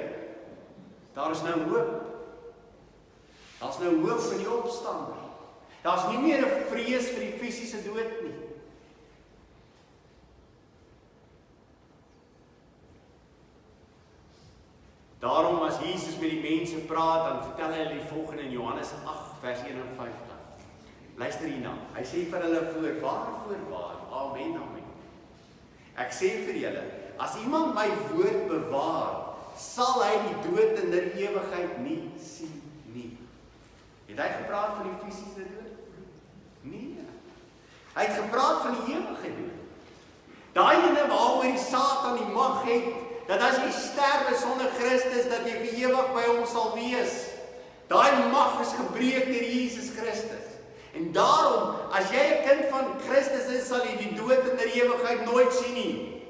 A: Daar is nou hoop. Daar's nou hoop vir die opstanding. Daar's nie meer 'n vrees vir die fisiese dood nie. Daarom as Jesus met die mense praat, dan vertel hy die volgende in Johannes 8 vers 51. Luister hierna. Hy sê vir hulle voorwaar, amen, amen. Ek sê vir julle, as iemand my woord bewaar, sal hy die dood in der ewigheid nie sien nie. Het hy gepraat van die fisiese dood? Nee. Hy het gepraat van die ewige dood. Daai ene waaroor die Satan die mag het, dat as jy sterwe sonder Christus, dat jy vir ewig by hom sal wees. Daai mag is gebreek deur Jesus Christus. En daarom, as jy 'n kind van Christus is, sal jy die dood in der ewigheid nooit sien nie.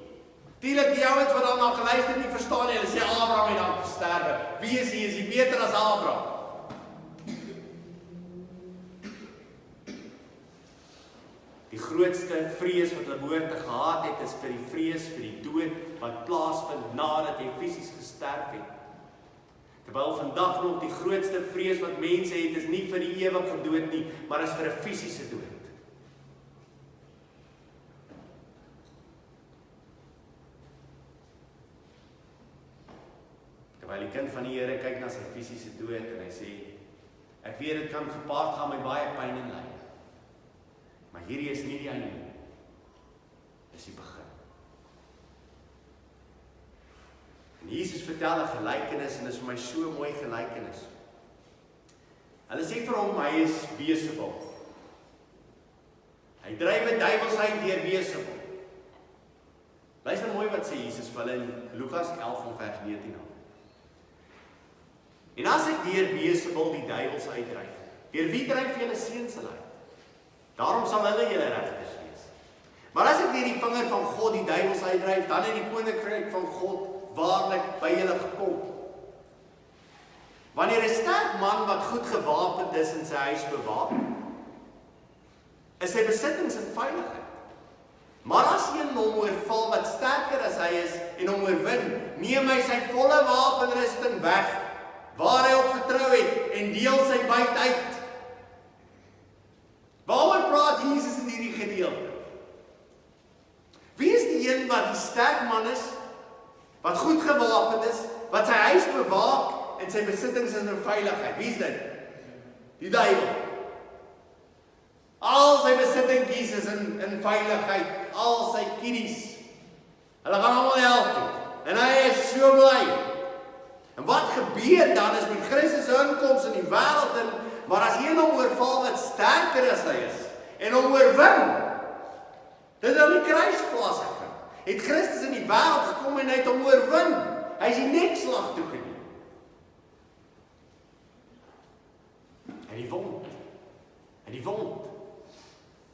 A: Tuurlik, die ouens wat daarna geluister nie verstaan nie, hulle sê Abraham het dan gesterwe. Wie is hy? Is hy beter as Abraham? Die grootste vrees wat hulle behoort te gehad het, is vir die vrees vir die dood wat plaasvind nadat jy fisies gesterf het. Terwyl vandag nog die grootste vrees wat mense het, is nie vir die ewige dood nie, maar is vir 'n fisiese dood. Terwyl die kind van die Here kyk na sy fisiese dood en hy sê, ek weet dit kan gepaard gaan met baie pyn en lyding. Maar hierdie is nie die einde nie. Dis die begin. En Jesus vertel 'n gelykenis en dit is vir my so 'n mooi gelykenis. Hulle sê vir hom, hy is Beelzebul. Hy dryf duiwels uit deur Beelzebul. Luister mooi wat sê Jesus vir hulle in Lukas 11 van vers 19 af. En as ek deur Beelzebul die duiwels uitdryf, deur wie dryf julle seuns hulle uit? Daarom sal hulle julle regters wees. Maar as ek deur die vinger van God die duiwels uitdryf, dan het die koninkryk van God waarlik by julle gekom. Wanneer 'n sterk man wat goed gewapend is in sy huis bewaak, is sy besittings in veiligheid. Maar as een hom oorval wat sterker as hy is en hom oorwin, neem hy sy volle wapenrusting weg, waar hy op vertrou het, en deel sy byt uit. Waaroor praat Jesus in hierdie gedeelte? Wie is die een wat die sterk man is, wat goed gewapend is, wat sy huis bewaak en sy besittings is in veiligheid. Wie is dit? Die duiwel. Al sy besittingkies is in veiligheid, al sy kiddies. Hulle gaan allemaal hel toe. En hy is so bly. En wat gebeur dan is met Christus inkoms in die wêreld in, maar as een hom oorval wat sterker as hy is, en hom oorwin, dit het aan die kruis plaasgevind. Het Christus in die wêreld gekom en hy het hom oorwin. Hy is die nekslag toegeneem. Hy die wond.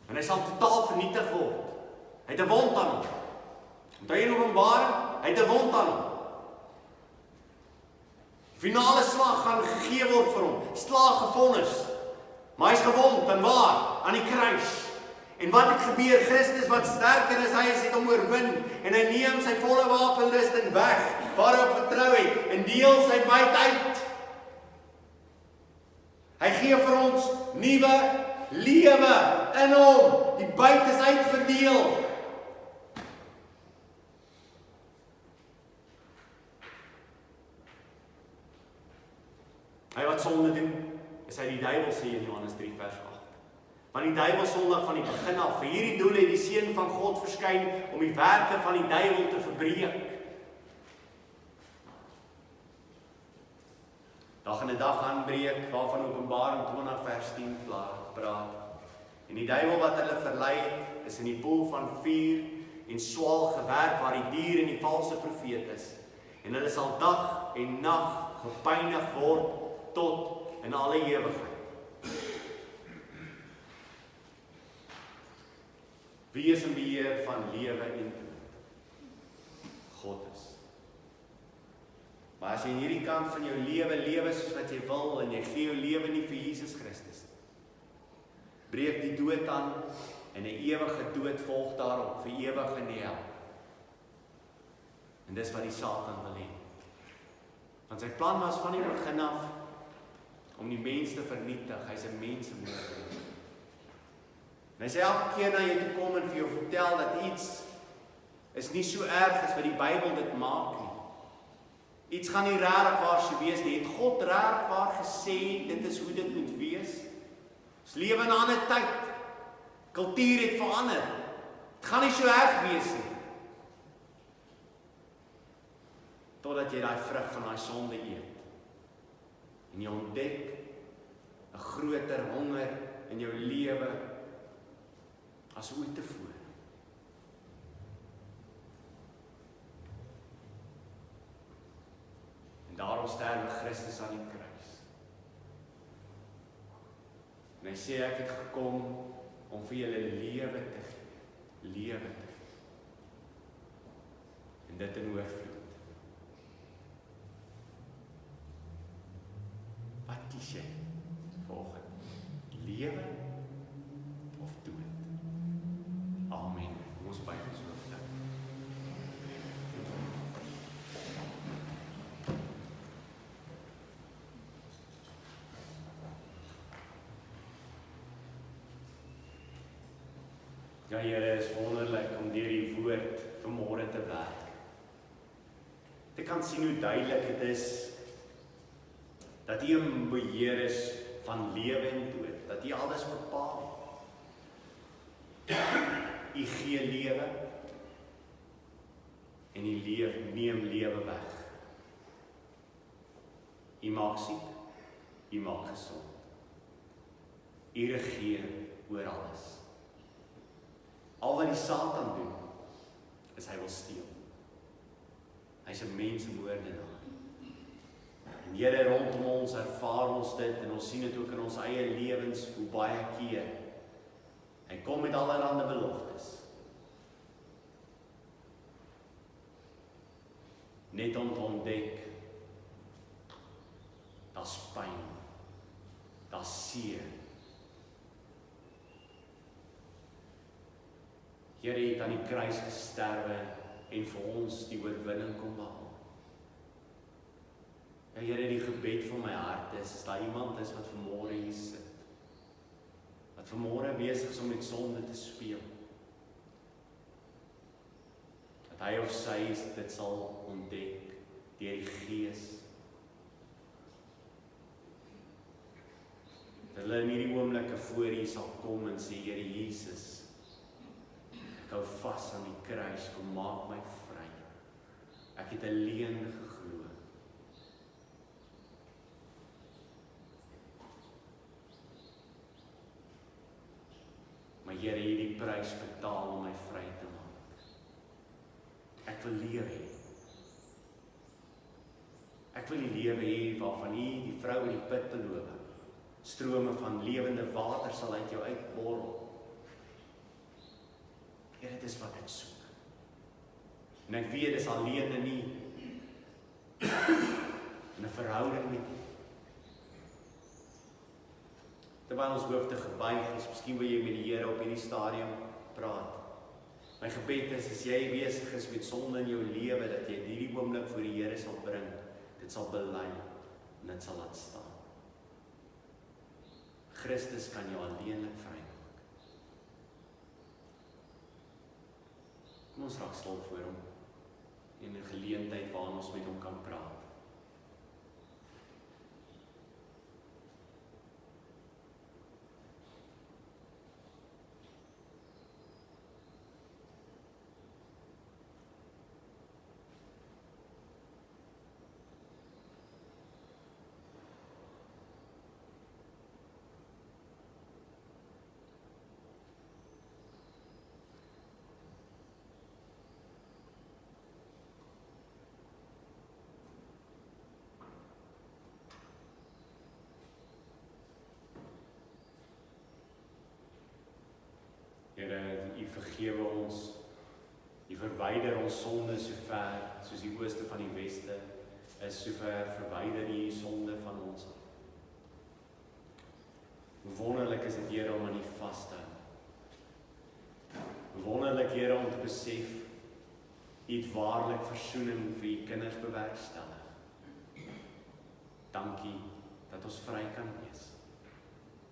A: En hy sal totaal vernietig word. Hy het 'n wond aan hom. Onthou jy in Openbaring? Hy het 'n wond aan hom. Die finale slag gaan gegee word vir hom. Slag gevonnis. Maar hy is gewond en waar? Aan die kruis. En wat het gebeur? Christus wat sterker as hy is, het hom oorwin. En hy neem sy volle wapenrusting weg, waarop vertrou hy, en deel sy byt uit. Hy gee vir ons nuwe lewe in hom. Die byt is uitverdeel. Hy wat sonde doen, is hy die duiwel, sê in Johannes 3 vers 8. Want die duiwel sondig van die begin af. Vir hierdie doel het die Seun van God verskyn om die werke van die duiwel te verbreek. Daar gaan 'n dag aanbreek waarvan Openbaring 20 vers 10 praat. En die duiwel wat hulle verlei het, is in die poel van vuur en swaal gewerk waar die dier en die valse profeet is. En hulle sal dag en nag gepynig word tot in alle ewigheid. Wie is in beheer van lewe en dood? God is. Maar as jy in hierdie kant van jou lewe soos wat jy wil en jy gee jou lewe nie vir Jesus Christus, breek die dood aan en 'n ewige dood volg daarop vir ewig in die hel. En dis wat die Satan wil hê. Want sy plan was van die begin af om die mens te vernietig. Hy's 'n mensemoordenaar. En hy sê elke keer na jou toe kom en vir jou vertel dat iets is nie so erg as wat die Bybel dit maak nie. Iets gaan nie regtig waar so wees nie. Het God regtig waar gesê dit is hoe dit moet wees? Ons lewe in 'n ander tyd. Kultuur het verander. Dit gaan nie so erg wees nie. Totdat jy daai vrug van daai sonde eet. En jy ontdek 'n groter honger in jou lewe as ooit tevore. En daarom sterwe Christus aan die kruis. En hy sê ek het gekom om vir julle lewe te gee. Lewe te gee. En dit in oorvloed. Wat kies jy vanoggend? Lewe of dood? Amen. Kom ons buig ons hoofde. Ja, Here, is wonderlik om deur die woord vanmôre te werk. Ek kan sien hoe duidelik dit is dat U in beheer is van lewe en dood, dat U alles bepaal. U gee lewe en U neem lewe weg. U maak siek, U maak gesond. U regeer oor alles. Al wat die Satan doen, is hy wil steel. Hy's 'n mensemoordenaar. En Here, rondom ons ervaar ons dit en ons sien dit ook in ons eie lewens hoe baie keer. Hy kom met allerlei beloftes. Net om te ontdek, daar's pyn, daar's seer. Here het aan die kruis gesterwe en vir ons die oorwinning kom behaal. Ja, Here, die gebed van my hart is, as daar iemand is wat vanmôre hier sit, wat vanmôre besig is om met sonde te speel, dat hy of sy dit sal ontdek deur die Gees. Dat hulle in hierdie oomblikke voor U sal kom en sê, Here Jesus, ek hou vas aan die kruis, kom maak my vry. Ek het alleen geglo. Maar Here, U het die prys betaal om my vry te maak. Ek wil lewe hê. Ek wil die lewe hê waarvan U die vrou in die put beloof. Strome van lewende water sal uit jou uitborrel. Here, dit is wat ek soek. En ek weet, dit is alleen in U. In 'n verhouding met U. Terwyl ons hoofde gebuig is, miskien wil jy met die Here op hierdie stadium praat. My gebed is, as jy besig is met sonde in jou lewe, dat jy hierdie oomblik voor die Here sal bring, dit sal bely en dit sal laat staan. Christus kan jou alleenlik vrymaak. Kom ons raak stil voor hom in 'n geleentheid waarin ons met hom kan praat. Here, U vergewe ons, U verwyder ons sonde so ver, soos die ooste van die weste is, so ver verwyder U sonde van ons af. Hoe wonderlik is dit, Here, om aan U vas te hou. Hoe wonderlik, Here, om te besef, U het waarlik versoening vir U kinders bewerkstellig. Dankie dat ons vry kan wees.